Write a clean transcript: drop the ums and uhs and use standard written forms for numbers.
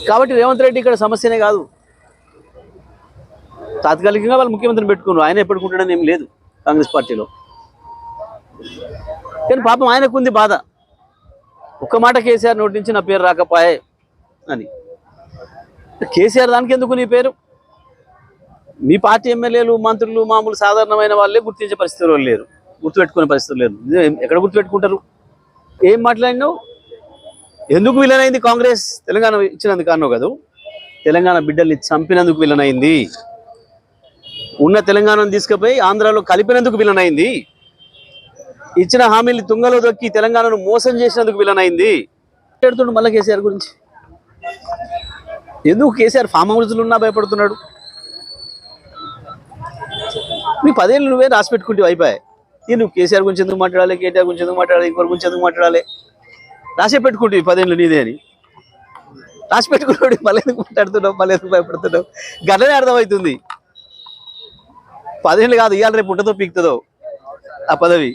కాబట్టి రేవంత్ రెడ్డి ఇక్కడ సమస్యనే కాదు. తాత్కాలికంగా వాళ్ళు ముఖ్యమంత్రిని పెట్టుకున్నారు, ఆయన ఎప్పటికుంటాడని ఏం లేదు కాంగ్రెస్ పార్టీలో. కానీ పాపం ఆయనకుంది బాధ, ఒక్క మాట కేసీఆర్ నోటి నుంచి నా పేరు రాకపోయే అని. కేసీఆర్ దానికి ఎందుకు నీ పేరు? మీ పార్టీ ఎమ్మెల్యేలు మంత్రులు మామూలు సాధారణమైన వాళ్ళే గుర్తించే పరిస్థితులు లేరు, గుర్తుపెట్టుకునే పరిస్థితులు లేరు. ఎక్కడ గుర్తుపెట్టుకుంటారు? ఏం మాట్లాడినావు? ఎందుకు విలనైంది కాంగ్రెస్? తెలంగాణ ఇచ్చినందుకు అన్నావు కదా, తెలంగాణ బిడ్డల్ని చంపినందుకు విలనైంది. ఉన్న తెలంగాణను తీసుకుపోయి ఆంధ్రాలో కలిపినందుకు విలనైంది. ఇచ్చిన హామీలు తుంగలో దొక్కి తెలంగాణను మోసం చేసినందుకు విలనైంది. మాట్లాడుతుండు మళ్ళీ కేసీఆర్ గురించి. ఎందుకు కేసీఆర్ ఫామ్ హౌస్లు ఉన్నా భయపడుతున్నాడు? నీ 10 ఏళ్ళు నువ్వే రాసి పెట్టుకుంటే అయిపోయాయి. నువ్వు కేసీఆర్ గురించి ఎందుకు మాట్లాడాలి, కేటీఆర్ గురించి ఎందుకు మాట్లాడాలి, ఇంకోరి గురించి ఎందుకు మాట్లాడాలి? రాసే పెట్టుకుంటే 10 ఏళ్ళు నీదే అని రాసి పెట్టుకున్నాడు. మళ్ళీ ఎందుకు మాట్లాడుతున్నావు, మళ్ళీ ఎందుకు భయపడుతున్నావు? గట్లనే అర్థమవుతుంది. 10 ఏళ్ళు కాదు, ఇవాళ రేపు ఉంటుందో పీకుతుందో ఆ పదవి.